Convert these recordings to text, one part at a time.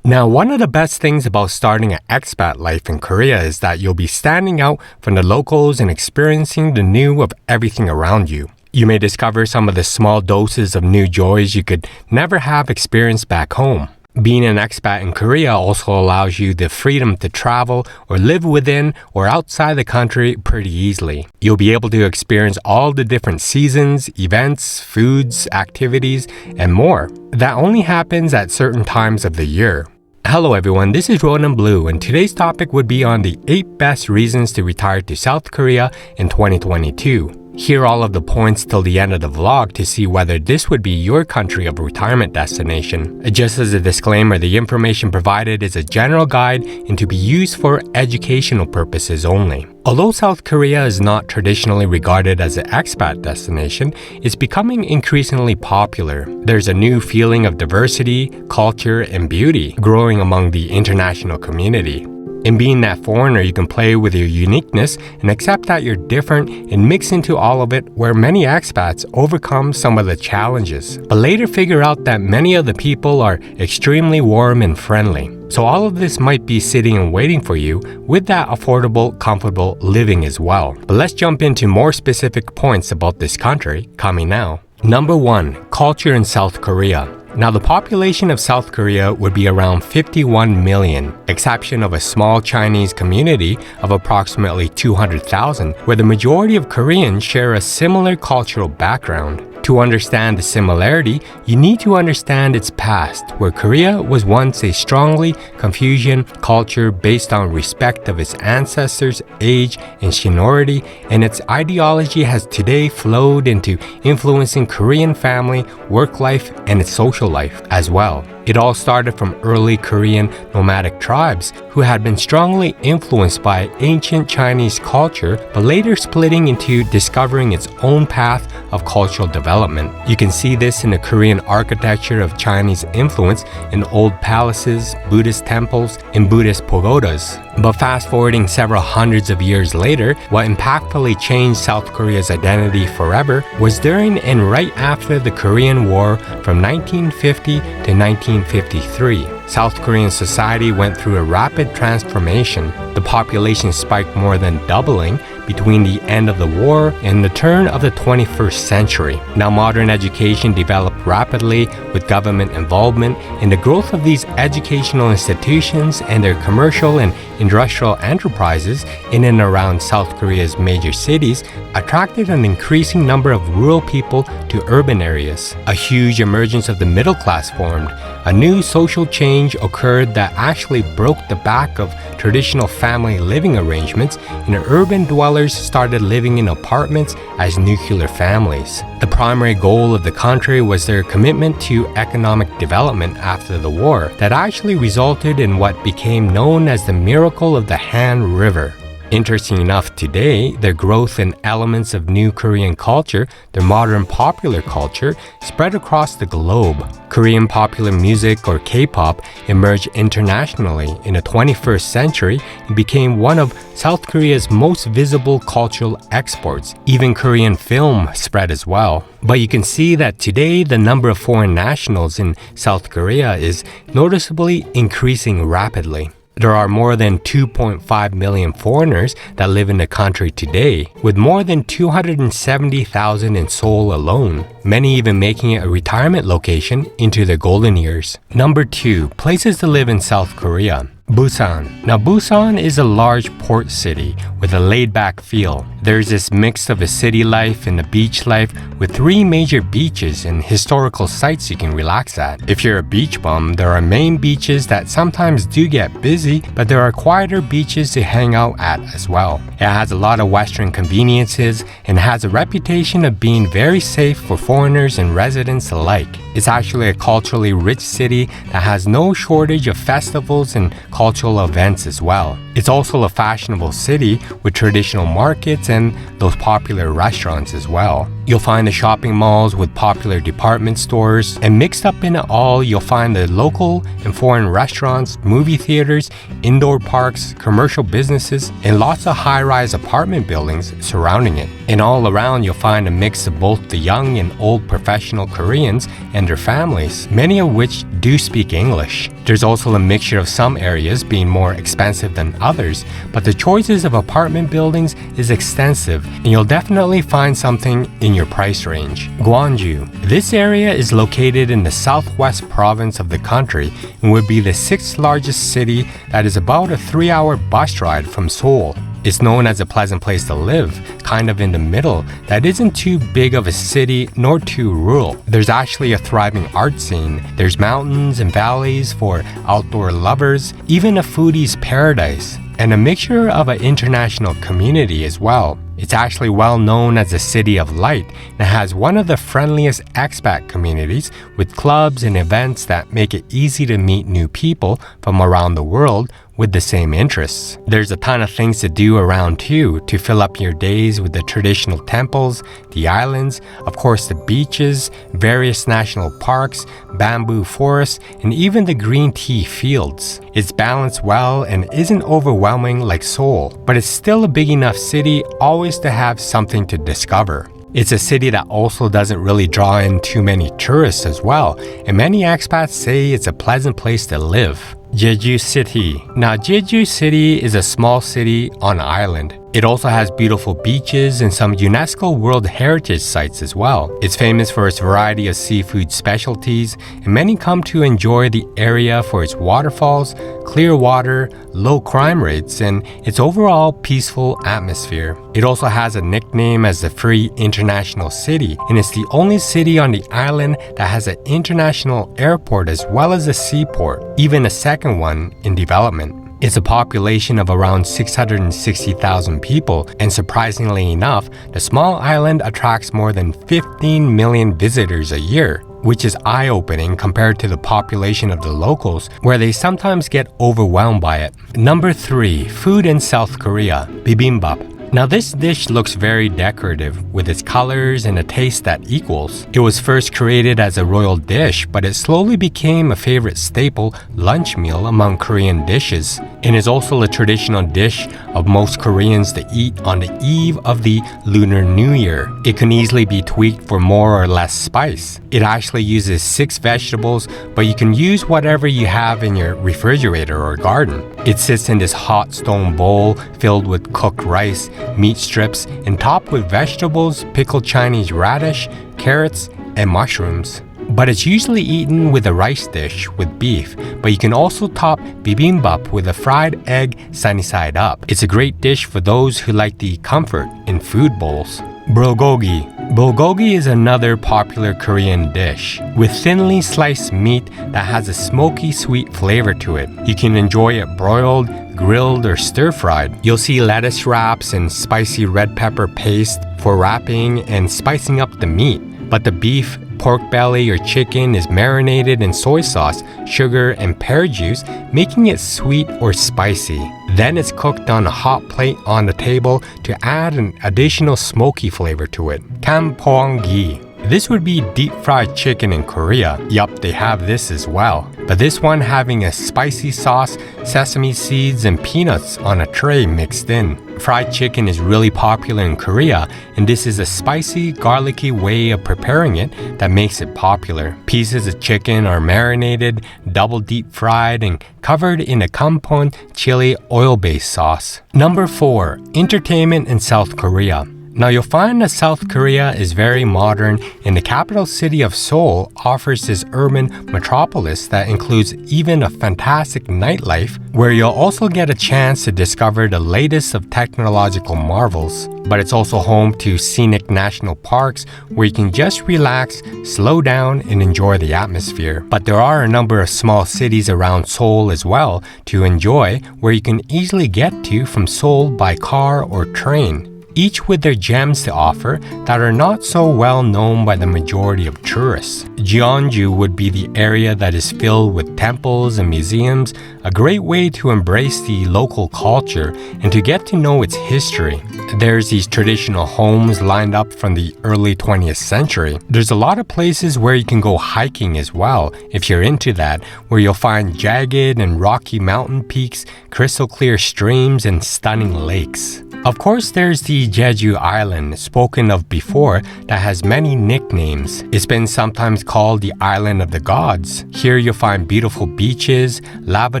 Now, one of the best things about starting an expat life in Korea is that you'll be standing out from the locals and experiencing the new of everything around you. You may discover some of the small doses of new joys you could never have experienced back home. Being an expat in Korea also allows you the freedom to travel or live within or outside the country pretty easily. You'll be able to experience all the different seasons, events, foods, activities, and more. That only happens at certain times of the year. Hello everyone, this is Ronan Blue, and today's topic would be on the 8 best reasons to retire to South Korea in 2022. Hear all of the points till the end of the vlog to see whether this would be your country of retirement destination. Just as a disclaimer, the information provided is a general guide and to be used for educational purposes only. Although South Korea is not traditionally regarded as an expat destination, it's becoming increasingly popular. There's a new feeling of diversity, culture, and beauty growing among the international community. In being that foreigner, you can play with your uniqueness and accept that you're different and mix into all of it, where many expats overcome some of the challenges, but later figure out that many of the people are extremely warm and friendly. So all of this might be sitting and waiting for you with that affordable, comfortable living as well. But let's jump into more specific points about this country coming now. Number 1, culture in South Korea. Now, the population of South Korea would be around 51 million, exception of a small Chinese community of approximately 200,000, where the majority of Koreans share a similar cultural background. To understand the similarity, you need to understand its past, where Korea was once a strongly Confucian culture based on respect of its ancestors' age and seniority, and its ideology has today flowed into influencing Korean family, work life, and its social life as well. It all started from early Korean nomadic tribes who had been strongly influenced by ancient Chinese culture, but later splitting into discovering its own path of cultural development. You can see this in the Korean architecture of Chinese influence in old palaces, Buddhist temples, and Buddhist pagodas. But fast forwarding several hundreds of years later, what impactfully changed South Korea's identity forever was during and right after the Korean War from 1950 to 1953. South Korean society went through a rapid transformation. The population spiked more than doubling between the end of the war and the turn of the 21st century. Now, modern education developed rapidly with government involvement, and the growth of these educational institutions and their commercial and industrial enterprises in and around South Korea's major cities attracted an increasing number of rural people to urban areas. A huge emergence of the middle class formed. A new social change occurred that actually broke the back of traditional family living arrangements, and urban dwellers started living in apartments as nuclear families. The primary goal of the country was their commitment to economic development after the war that actually resulted in what became known as the miracle of the Han River. Interesting enough, today, their growth in elements of new Korean culture, their modern popular culture, spread across the globe. Korean popular music, or K-pop, emerged internationally in the 21st century and became one of South Korea's most visible cultural exports. Even Korean film spread as well. But you can see that today, the number of foreign nationals in South Korea is noticeably increasing rapidly. There are more than 2.5 million foreigners that live in the country today, with more than 270,000 in Seoul alone, many even making it a retirement location into their golden years. Number 2, places to live in South Korea. Busan. Now, Busan is a large port city with a laid-back feel. There's this mix of the city life and the beach life with 3 major beaches and historical sites you can relax at. If you're a beach bum, there are main beaches that sometimes do get busy, but there are quieter beaches to hang out at as well. It has a lot of Western conveniences and has a reputation of being very safe for foreigners and residents alike. It's actually a culturally rich city that has no shortage of festivals and cultural events as well. It's also a fashionable city with traditional markets and those popular restaurants as well. You'll find the shopping malls with popular department stores, and mixed up in it all, you'll find the local and foreign restaurants, movie theaters, indoor parks, commercial businesses, and lots of high-rise apartment buildings surrounding it. And all around, you'll find a mix of both the young and old professional Koreans and their families, many of which do speak English. There's also a mixture of some areas being more expensive than others, but the choices of apartment buildings is extensive, and you'll definitely find something in your price range. Gwangju. This area is located in the southwest province of the country and would be the 6th largest city that is about a 3-hour bus ride from Seoul. It's known as a pleasant place to live, kind of in the middle, that isn't too big of a city nor too rural. There's actually a thriving art scene. There's mountains and valleys for outdoor lovers, even a foodie's paradise, and a mixture of an international community as well. It's actually well known as a city of light and has one of the friendliest expat communities with clubs and events that make it easy to meet new people from around the world with the same interests. There's a ton of things to do around too to fill up your days with the traditional temples, the islands, of course the beaches, various national parks, bamboo forests, and even the green tea fields. It's balanced well and isn't overwhelming like Seoul, but it's still a big enough city always to have something to discover. It's a city that also doesn't really draw in too many tourists as well, and many expats say it's a pleasant place to live. Jeju City. Now, Jeju City is a small city on an island. It also has beautiful beaches and some UNESCO World Heritage sites as well. It's famous for its variety of seafood specialties, and many come to enjoy the area for its waterfalls, clear water, low crime rates, and its overall peaceful atmosphere. It also has a nickname as the Free International City, and it's the only city on the island that has an international airport as well as a seaport, even a second one in development. It's a population of around 660,000 people, and surprisingly enough, the small island attracts more than 15 million visitors a year, which is eye-opening compared to the population of the locals, where they sometimes get overwhelmed by it. Number 3, food in South Korea, bibimbap. Now this dish looks very decorative with its colors and a taste that equals. It was first created as a royal dish, but it slowly became a favorite staple lunch meal among Korean dishes, and is also a traditional dish of most Koreans to eat on the eve of the Lunar New Year. It can easily be tweaked for more or less spice. It actually uses 6 vegetables, but you can use whatever you have in your refrigerator or garden. It sits in this hot stone bowl filled with cooked rice, meat strips, and topped with vegetables, pickled Chinese radish, carrots, and mushrooms. But it's usually eaten with a rice dish with beef, but you can also top bibimbap with a fried egg sunny side up. It's a great dish for those who like the comfort in food bowls. Bulgogi. Bulgogi is another popular Korean dish with thinly sliced meat that has a smoky sweet flavor to it. You can enjoy it broiled, grilled, or stir-fried. You'll see lettuce wraps and spicy red pepper paste for wrapping and spicing up the meat. But the beef, pork belly, or chicken is marinated in soy sauce, sugar, and pear juice, making it sweet or spicy. Then it's cooked on a hot plate on the table to add an additional smoky flavor to it. Kampoongi. This would be deep-fried chicken in Korea. Yup, they have this as well. But this one having a spicy sauce, sesame seeds, and peanuts on a tray mixed in. Fried chicken is really popular in Korea, and this is a spicy, garlicky way of preparing it that makes it popular. Pieces of chicken are marinated, double deep fried, and covered in a kampoon chili oil-based sauce. Number 4, entertainment in South Korea. Now you'll find that South Korea is very modern, and the capital city of Seoul offers this urban metropolis that includes even a fantastic nightlife, where you'll also get a chance to discover the latest of technological marvels. But it's also home to scenic national parks where you can just relax, slow down, and enjoy the atmosphere. But there are a number of small cities around Seoul as well to enjoy, where you can easily get to from Seoul by car or train. each with their gems to offer that are not so well known by the majority of tourists. Jeonju would be the area that is filled with temples and museums, a great way to embrace the local culture and to get to know its history. There's these traditional homes lined up from the early 20th century. There's a lot of places where you can go hiking as well, if you're into that, where you'll find jagged and rocky mountain peaks, crystal clear streams, and stunning lakes. Of course, there's the Jeju Island, spoken of before, that has many nicknames. It's been sometimes called the Island of the Gods. Here you'll find beautiful beaches, lava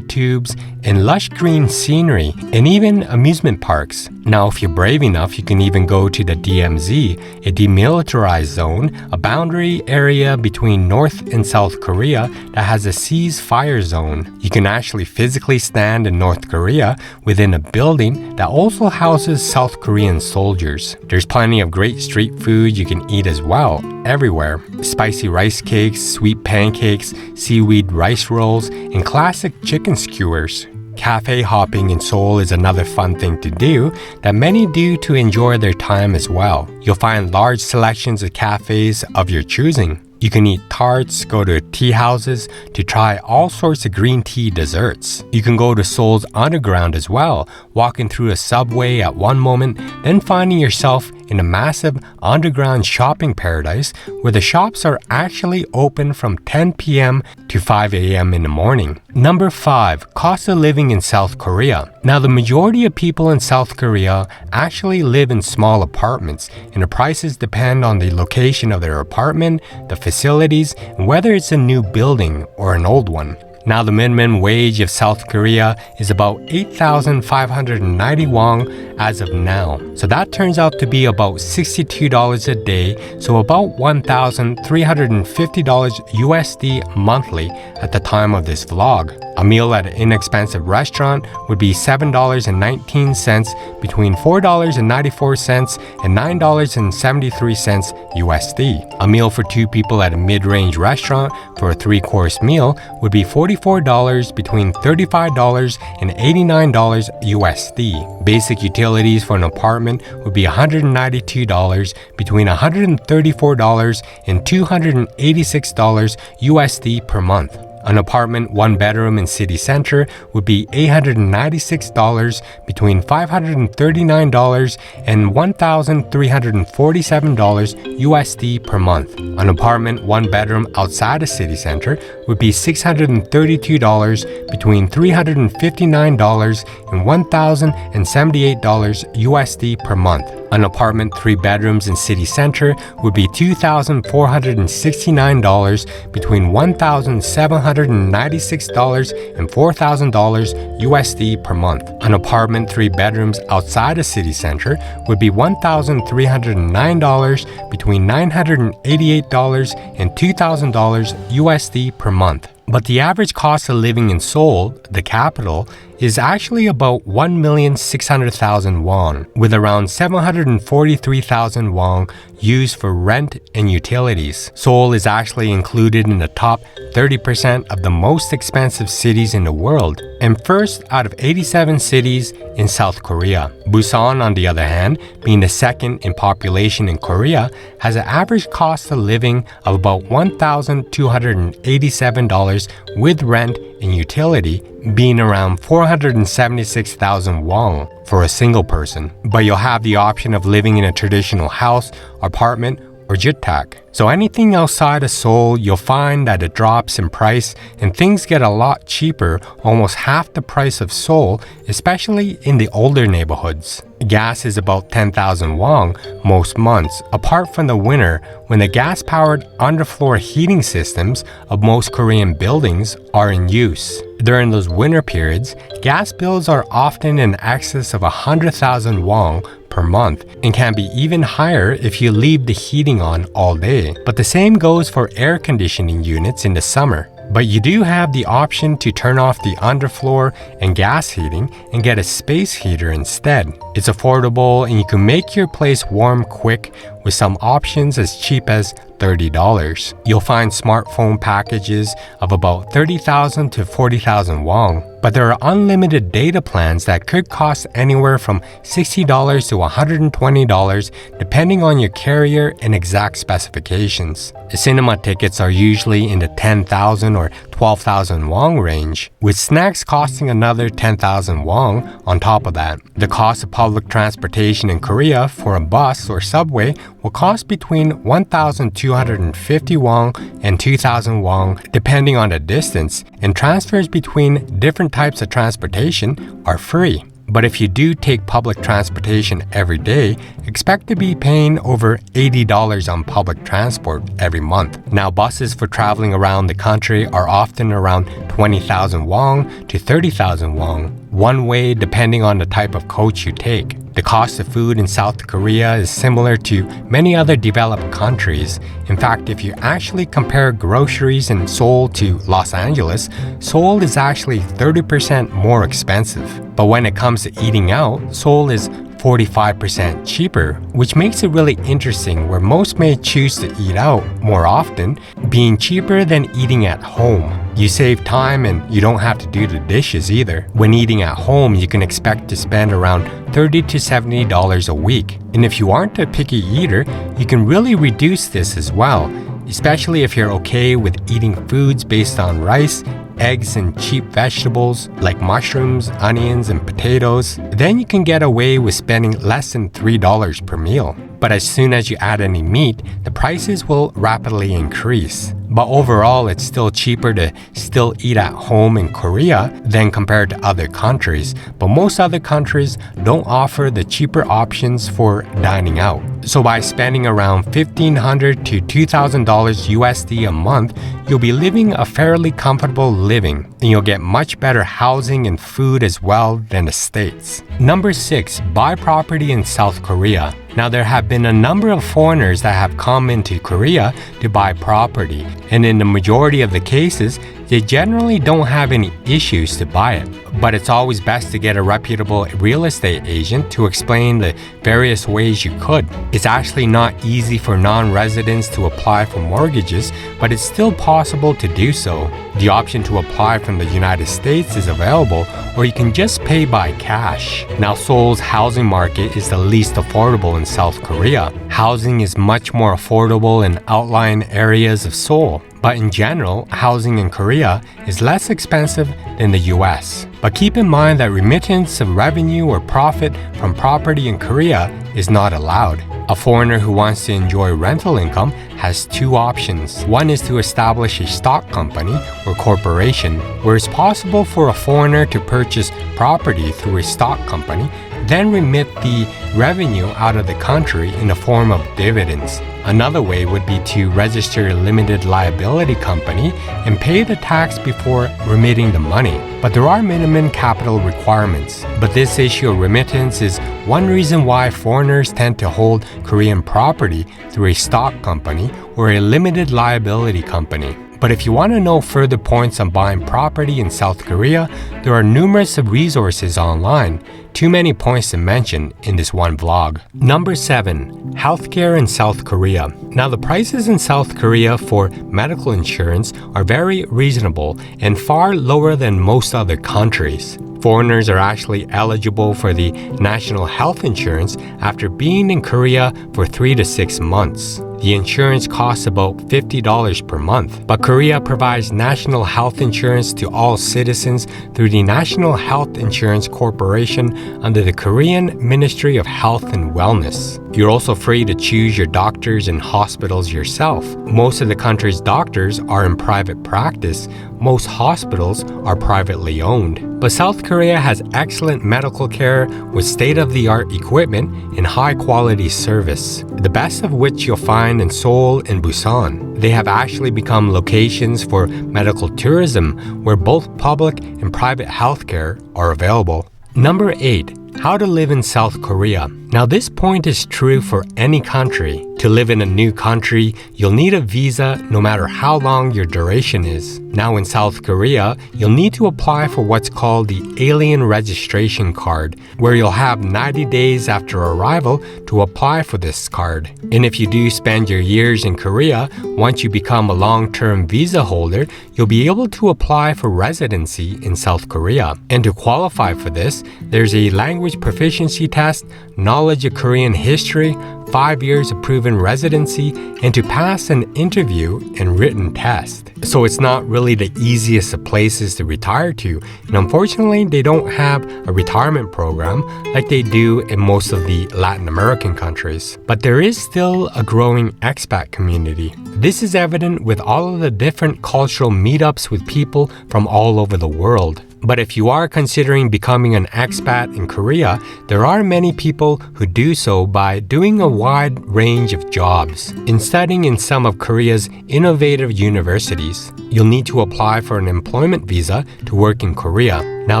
tubes, and lush green scenery, and even amusement parks. Now, if you're brave enough, you can even go to the DMZ, a demilitarized zone, a boundary area between North and South Korea that has a ceasefire zone. You can actually physically stand in North Korea within a building that also houses South Korean soldiers. There's plenty of great street food you can eat as well, everywhere. Spicy rice cakes, sweet pancakes, seaweed rice rolls, and classic chicken skewers. Cafe hopping in Seoul is another fun thing to do that many do to enjoy their time as well. You'll find large selections of cafes of your choosing. You can eat tarts, go to tea houses to try all sorts of green tea desserts. You can go to Seoul's underground as well, walking through a subway at one moment, then finding yourself in a massive underground shopping paradise where the shops are actually open from 10 p.m. to 5 a.m. in the morning. Number 5. Cost of living in South Korea. Now, the majority of people in South Korea actually live in small apartments, and the prices depend on the location of their apartment, the facilities, and whether it's a new building or an old one. Now, the minimum wage of South Korea is about 8,590 won as of now. So that turns out to be about $62 a day, so about $1,350 USD monthly at the time of this vlog. A meal at an inexpensive restaurant would be $7.19 between $4.94 and $9.73 USD. A meal for 2 people at a mid-range restaurant for a 3-course meal would be $44 between $35 and $89 USD. Basic utilities for an apartment would be $192 between $134 and $286 USD per month. An apartment 1 bedroom in city center would be $896 between $539 and $1,347 USD per month. An apartment 1 bedroom outside a city center would be $632 between $359 and $1,078 USD per month. An apartment 3 bedrooms in city center would be $2,469 between $1,796 and $4,000 USD per month. An apartment 3 bedrooms outside a city center would be $1,309 between $988 and $2,000 USD per month. But the average cost of living in Seoul, the capital, is actually about 1,600,000 won, with around 743,000 won used for rent and utilities. Seoul is actually included in the top 30% of the most expensive cities in the world, and first out of 87 cities in South Korea. Busan, on the other hand, being the second in population in Korea, has an average cost of living of about $1,287 with rent and utility, being around 476,000 won for a single person. But you'll have the option of living in a traditional house, apartment, or jittak. So anything outside of Seoul, you'll find that it drops in price and things get a lot cheaper, almost half the price of Seoul, especially in the older neighborhoods. Gas is about 10,000 won most months, apart from the winter when the gas-powered underfloor heating systems of most Korean buildings are in use. During those winter periods, gas bills are often in excess of 100,000 won per month and can be even higher if you leave the heating on all day. But the same goes for air conditioning units in the summer. But you do have the option to turn off the underfloor and gas heating and get a space heater instead. It's affordable and you can make your place warm quick with some options as cheap as $30. You'll find smartphone packages of about 30,000 to 40,000 won. But there are unlimited data plans that could cost anywhere from $60 to $120 depending on your carrier and exact specifications. Cinema tickets are usually in the 10,000 or 12,000 won range, with snacks costing another 10,000 won on top of that. The cost of public transportation in Korea for a bus or subway will cost between 1,250 won and 2,000 won depending on the distance, and transfers between different types of transportation are free. But if you do take public transportation every day, expect to be paying over $80 on public transport every month. Now, buses for traveling around the country are often around 20,000 won to 30,000 won, one way depending on the type of coach you take. The cost of food in South Korea is similar to many other developed countries. In fact, if you actually compare groceries in Seoul to Los Angeles, Seoul is actually 30% more expensive. But when it comes to eating out, Seoul is 45% cheaper, which makes it really interesting where most may choose to eat out more often, being cheaper than eating at home. You save time and you don't have to do the dishes either. When eating at home, you can expect to spend around $30 to $70 a week. And if you aren't a picky eater, you can really reduce this as well, especially if you're okay with eating foods based on rice, eggs, and cheap vegetables like mushrooms, onions, and potatoes. Then you can get away with spending less than $3 per meal. But as soon as you add any meat, the prices will rapidly increase. But overall, it's still cheaper to still eat at home in Korea than compared to other countries. But most other countries don't offer the cheaper options for dining out. So by spending around $1,500 to $2,000 USD a month, you'll be living a fairly comfortable living, and you'll get much better housing and food as well than the States. Number 6, buy property in South Korea. Now, there have been a number of foreigners that have come into Korea to buy property, and in the majority of the cases, they generally don't have any issues to buy it. But it's always best to get a reputable real estate agent to explain the various ways you could. It's actually not easy for non-residents to apply for mortgages, but it's still possible to do so. The option to apply from the United States is available, or you can just pay by cash. Now, Seoul's housing market is the least affordable in South Korea. Housing is much more affordable in outlying areas of Seoul. But in general, housing in Korea is less expensive than the US. But keep in mind that remittance of revenue or profit from property in Korea is not allowed. A foreigner who wants to enjoy rental income has two options. One is to establish a stock company or corporation, where it's possible for a foreigner to purchase property through a stock company, then remit the revenue out of the country in the form of dividends. Another way would be to register a limited liability company and pay the tax before remitting the money. But there are minimum capital requirements. But this issue of remittance is one reason why foreigners tend to hold Korean property through a stock company or a limited liability company. But if you want to know further points on buying property in South Korea, there are numerous resources online. Too many points to mention in this one vlog. Number 7, healthcare in South Korea. Now, the prices in South Korea for medical insurance are very reasonable and far lower than most other countries. Foreigners are actually eligible for the national health insurance after being in Korea for 3 to 6 months. The insurance costs about $50 per month, but Korea provides national health insurance to all citizens through the National Health Insurance Corporation under the Korean Ministry of Health and Wellness. You're also free to choose your doctors and hospitals yourself. Most of the country's doctors are in private practice. Most hospitals are privately owned. But South Korea has excellent medical care with state-of-the-art equipment and high-quality service, the best of which you'll find in Seoul and Busan. They have actually become locations for medical tourism where both public and private healthcare are available. Number 8, How to live in South Korea. Now this point is true for any country. To live in a new country, you'll need a visa no matter how long your duration is. Now in South Korea, you'll need to apply for what's called the Alien Registration Card, where you'll have 90 days after arrival to apply for this card. And if you do spend your years in Korea, once you become a long-term visa holder, you'll be able to apply for residency in South Korea. And to qualify for this, there's a language proficiency test, knowledge of Korean history, 5 years of proven residency, and to pass an interview and written test. So it's not really the easiest of places to retire to, and unfortunately they don't have a retirement program like they do in most of the Latin American countries. But there is still a growing expat community. This is evident with all of the different cultural meetups with people from all over the world. But if you are considering becoming an expat in Korea, there are many people who do so by doing a wide range of jobs. In studying in some of Korea's innovative universities, you'll need to apply for an employment visa to work in Korea. Now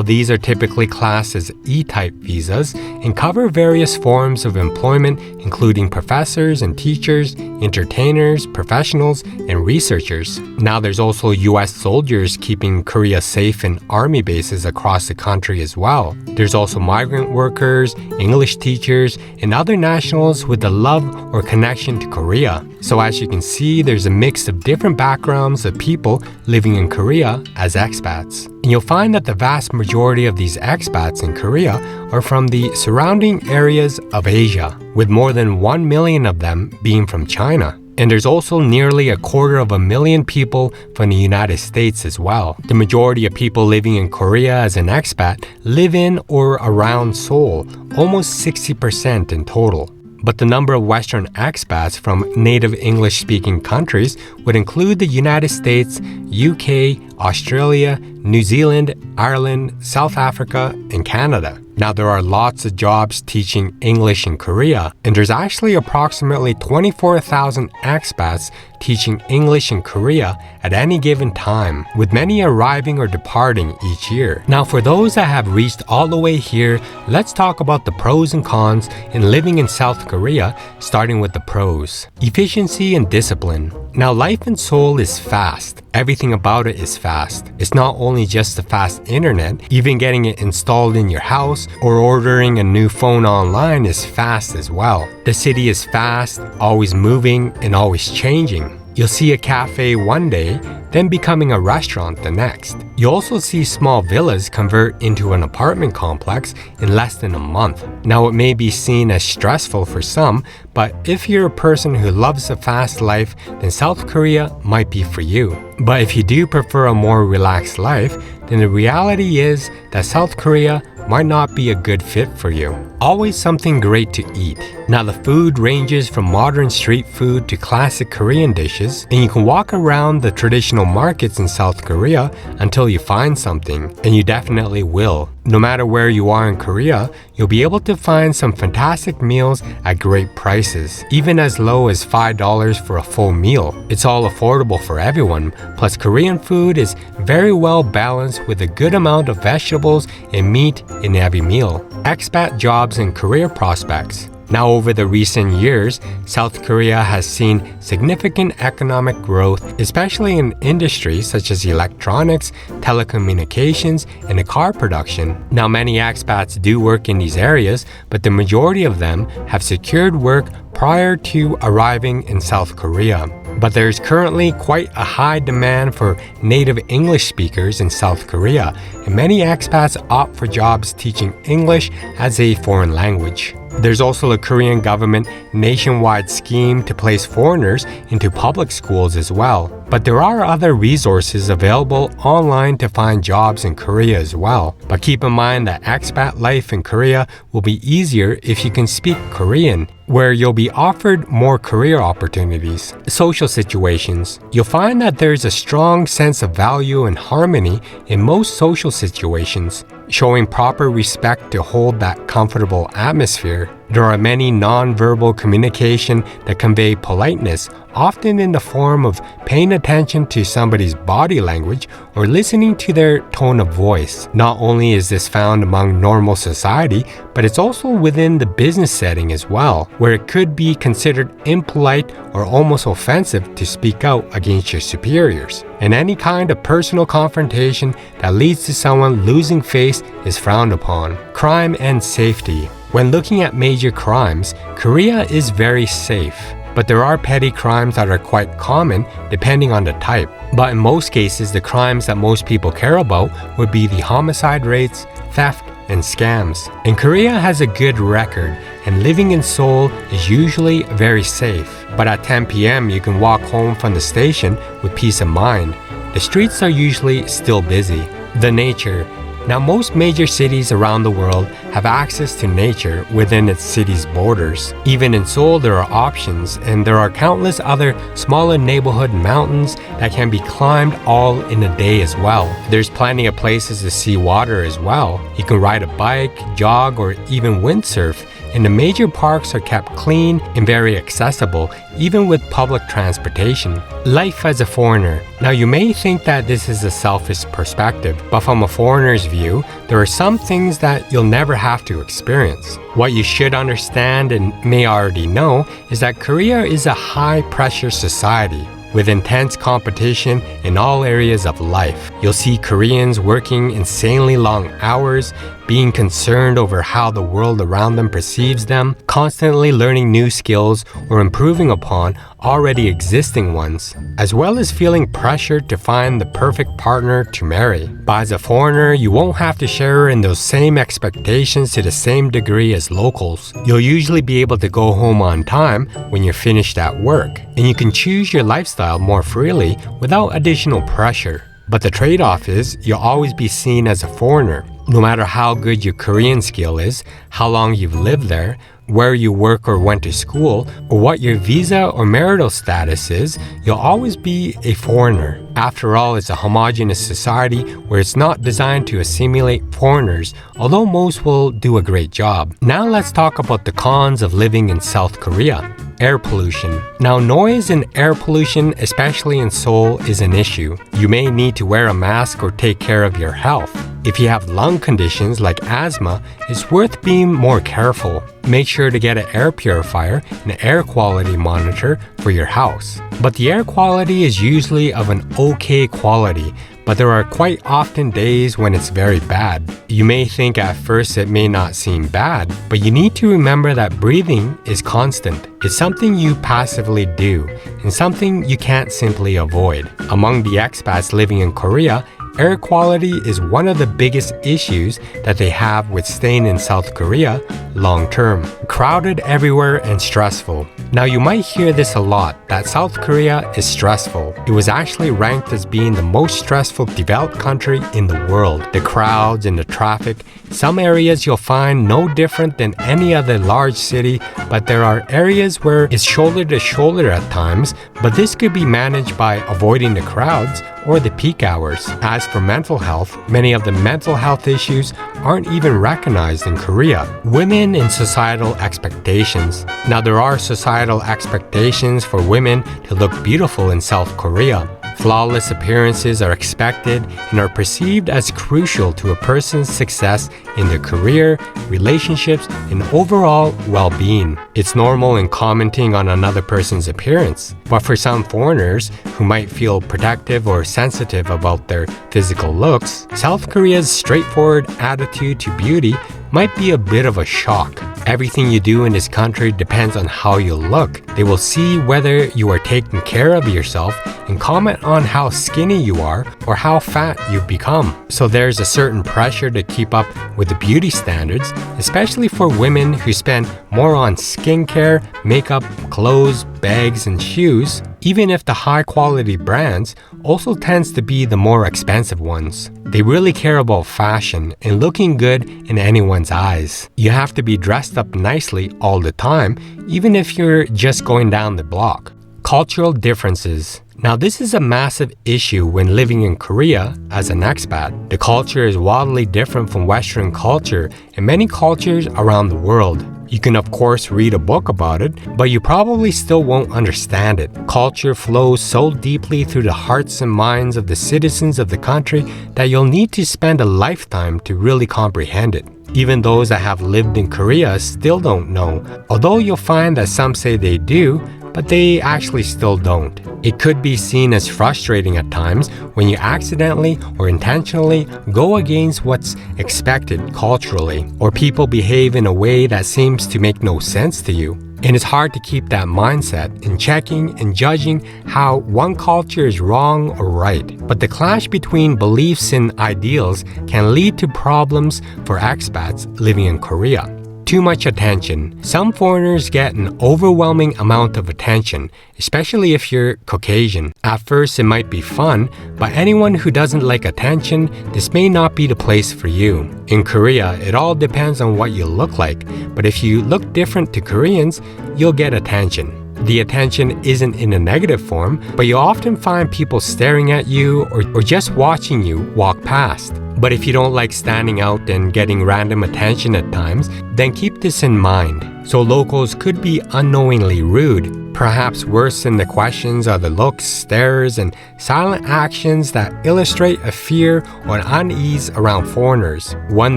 these are typically classed as E-type visas and cover various forms of employment, including professors and teachers, entertainers, professionals, and researchers. Now there's also US soldiers keeping Korea safe in army bases across the country as well. There's also migrant workers, English teachers, and other nationals with a love or connection to Korea. So as you can see, there's a mix of different backgrounds of people living in Korea as expats. And you'll find that the vast majority of these expats in Korea are from the surrounding areas of Asia, with more than 1 million of them being from China. And there's also nearly 250,000 people from the United States as well. The majority of people living in Korea as an expat live in or around Seoul, almost 60% in total. But the number of Western expats from native English-speaking countries would include the United States, UK, Australia, New Zealand, Ireland, South Africa, and Canada. Now, there are lots of jobs teaching English in Korea, and there's actually approximately 24,000 expats teaching English in Korea at any given time, with many arriving or departing each year. Now, for those that have reached all the way here, let's talk about the pros and cons in living in South Korea, starting with the pros. Efficiency and discipline. Now, life in Seoul is fast. Everything about it is fast. It's not only just the fast internet, even getting it installed in your house or ordering a new phone online is fast as well. The city is fast, always moving, and always changing. You'll see a cafe one day, then becoming a restaurant the next. You'll also see small villas convert into an apartment complex in less than a month. Now, it may be seen as stressful for some, but if you're a person who loves a fast life, then South Korea might be for you. But if you do prefer a more relaxed life, then the reality is that South Korea might not be a good fit for you. Always something great to eat. Now, the food ranges from modern street food to classic Korean dishes, and you can walk around the traditional markets in South Korea until you find something, and you definitely will. No matter where you are in Korea, you'll be able to find some fantastic meals at great prices, even as low as $5 for a full meal. It's all affordable for everyone, plus Korean food is very well balanced with a good amount of vegetables and meat in every meal. Expat jobs and career prospects. Now, over the recent years, South Korea has seen significant economic growth, especially in industries such as electronics, telecommunications, and the car production. Now, many expats do work in these areas, but the majority of them have secured work prior to arriving in South Korea. But there's currently quite a high demand for native English speakers in South Korea, and many expats opt for jobs teaching English as a foreign language. There's also a Korean government nationwide scheme to place foreigners into public schools as well. But there are other resources available online to find jobs in Korea as well. But keep in mind that expat life in Korea will be easier if you can speak Korean, where you'll be offered more career opportunities. Social situations. You'll find that there's a strong sense of value and harmony in most social situations, showing proper respect to hold that comfortable atmosphere. There are many non-verbal communication that convey politeness, often in the form of paying attention to somebody's body language or listening to their tone of voice. Not only is this found among normal society, but it's also within the business setting as well, where it could be considered impolite or almost offensive to speak out against your superiors. And any kind of personal confrontation that leads to someone losing face is frowned upon. Crime and safety. When looking at major crimes, Korea is very safe. But there are petty crimes that are quite common depending on the type. But in most cases, the crimes that most people care about would be the homicide rates, theft, and scams. And Korea has a good record, and living in Seoul is usually very safe. But at 10 p.m., you can walk home from the station with peace of mind. The streets are usually still busy. The nature. Now, most major cities around the world have access to nature within its city's borders. Even in Seoul, there are options, and there are countless other smaller neighborhood mountains that can be climbed all in a day as well. There's plenty of places to see water as well. You can ride a bike, jog, or even windsurf. And the major parks are kept clean and very accessible, even with public transportation. Life as a foreigner. Now, you may think that this is a selfish perspective, but from a foreigner's view, there are some things that you'll never have to experience. What you should understand and may already know is that Korea is a high-pressure society with intense competition in all areas of life. You'll see Koreans working insanely long hours, being concerned over how the world around them perceives them, constantly learning new skills or improving upon already existing ones, as well as feeling pressured to find the perfect partner to marry. But as a foreigner, you won't have to share in those same expectations to the same degree as locals. You'll usually be able to go home on time when you're finished at work, and you can choose your lifestyle more freely without additional pressure. But the trade-off is you'll always be seen as a foreigner. No matter how good your Korean skill is, how long you've lived there, where you work or went to school, or what your visa or marital status is, you'll always be a foreigner. After all, it's a homogeneous society where it's not designed to assimilate foreigners, although most will do a great job. Now let's talk about the cons of living in South Korea. Air pollution. Now, noise and air pollution, especially in Seoul, is an issue. You may need to wear a mask or take care of your health. If you have lung conditions like asthma, it's worth being more careful. Make sure to get an air purifier and an air quality monitor for your house. But the air quality is usually of an okay quality, but there are quite often days when it's very bad. You may think at first it may not seem bad, but you need to remember that breathing is constant. It's something you passively do, and something you can't simply avoid. Among the expats living in Korea, air quality is one of the biggest issues that they have with staying in South Korea long term. Crowded everywhere and stressful. Now, you might hear this a lot, that South Korea is stressful. It was actually ranked as being the most stressful developed country in the world. The crowds and the traffic. Some areas you'll find no different than any other large city, but there are areas where it's shoulder to shoulder at times, but this could be managed by avoiding the crowds or the peak hours. As for mental health, many of the mental health issues aren't even recognized in Korea. Women and societal expectations. Now, there are societal expectations for women to look beautiful in South Korea. Flawless appearances are expected and are perceived as crucial to a person's success in their career, relationships, and overall well-being. It's normal in commenting on another person's appearance, but for some foreigners who might feel protective or sensitive about their physical looks, South Korea's straightforward attitude to beauty might be a bit of a shock. Everything you do in this country depends on how you look. They will see whether you are taking care of yourself and comment on how skinny you are or how fat you've become. So there's a certain pressure to keep up with the beauty standards, especially for women who spend more on skincare, makeup, clothes, bags, and shoes, even if the high-quality brands also tends to be the more expensive ones. They really care about fashion and looking good in anyone's eyes. You have to be dressed up nicely all the time, even if you're just going down the block. Cultural differences. Now, this is a massive issue when living in Korea as an expat. The culture is wildly different from Western culture and many cultures around the world. You can of course read a book about it, but you probably still won't understand it. Culture flows so deeply through the hearts and minds of the citizens of the country that you'll need to spend a lifetime to really comprehend it. Even those that have lived in Korea still don't know, although you'll find that some say they do, but they actually still don't. It could be seen as frustrating at times when you accidentally or intentionally go against what's expected culturally, or people behave in a way that seems to make no sense to you. And it's hard to keep that mindset in checking and judging how one culture is wrong or right. But the clash between beliefs and ideals can lead to problems for expats living in Korea. Too much attention. Some foreigners get an overwhelming amount of attention, especially if you're Caucasian. At first, it might be fun, but anyone who doesn't like attention, this may not be the place for you. In Korea, it all depends on what you look like, but if you look different to Koreans, you'll get attention. The attention isn't in a negative form, but you often find people staring at you or just watching you walk past. But if you don't like standing out and getting random attention at times, then keep this in mind. So locals could be unknowingly rude. Perhaps worse than the questions are the looks, stares, and silent actions that illustrate a fear or an unease around foreigners, one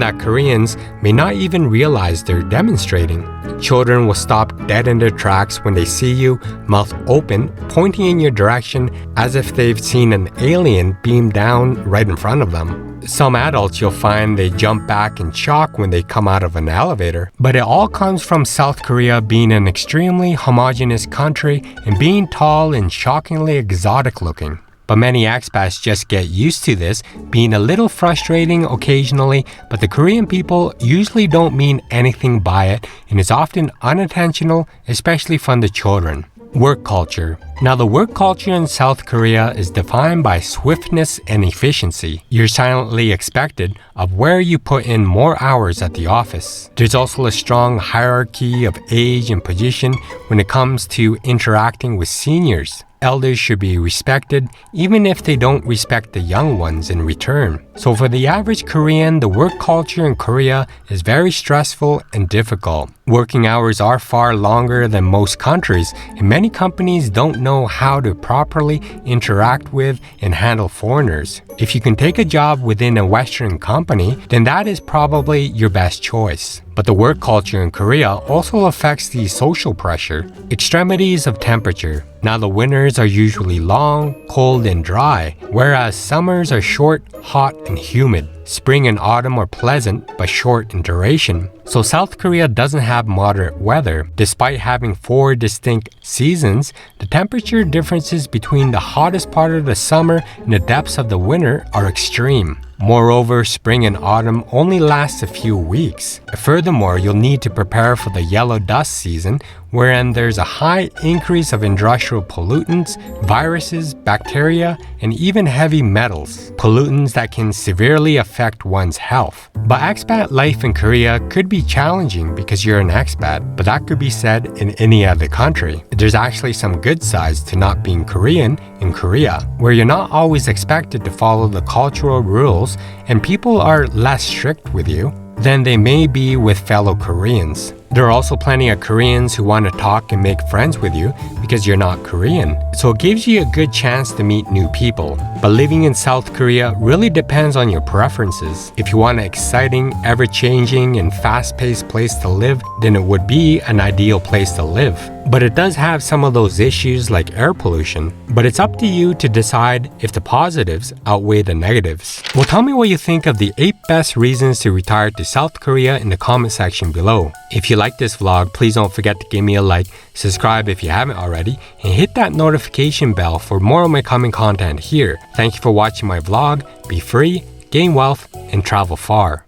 that Koreans may not even realize they're demonstrating. Children will stop dead in their tracks when they see you, mouth open, pointing in your direction as if they've seen an alien beam down right in front of them. Some adults you'll find they jump back in shock when they come out of an elevator. But it all comes from South Korea being an extremely homogeneous country and being tall and shockingly exotic looking. But many expats just get used to this, being a little frustrating occasionally, but the Korean people usually don't mean anything by it and it's often unintentional, especially from the children. Work culture. Now, the work culture in South Korea is defined by swiftness and efficiency. You're silently expected of where you put in more hours at the office. There's also a strong hierarchy of age and position when it comes to interacting with seniors. Elders should be respected even if they don't respect the young ones in return. So for the average Korean, the work culture in Korea is very stressful and difficult. Working hours are far longer than most countries, and many companies don't know how to properly interact with and handle foreigners. If you can take a job within a Western company, then that is probably your best choice. But the work culture in Korea also affects the social pressure. Extremities of temperature. Now, the winters are usually long, cold, and dry, whereas summers are short, hot, and humid. Spring and autumn are pleasant but short in duration. So South Korea doesn't have moderate weather. Despite having 4 distinct seasons, the temperature differences between the hottest part of the summer and the depths of the winter are extreme. Moreover, spring and autumn only last a few weeks. Furthermore, you'll need to prepare for the yellow dust season, wherein there's a high increase of industrial pollutants, viruses, bacteria, and even heavy metals, pollutants that can severely affect one's health. But expat life in Korea could be challenging because you're an expat, but that could be said in any other country. There's actually some good sides to not being Korean in Korea, where you're not always expected to follow the cultural rules and people are less strict with you than they may be with fellow Koreans. There are also plenty of Koreans who want to talk and make friends with you because you're not Korean. So it gives you a good chance to meet new people. But living in South Korea really depends on your preferences. If you want an exciting, ever-changing, and fast-paced place to live, then it would be an ideal place to live. But it does have some of those issues like air pollution. But it's up to you to decide if the positives outweigh the negatives. Well, tell me what you think of the 8 best reasons to retire to South Korea in the comment section below. If you like this vlog, please don't forget to give me a like, subscribe if you haven't already, and hit that notification bell for more of my coming content here. Thank you for watching my vlog. Be free, gain wealth, and travel far.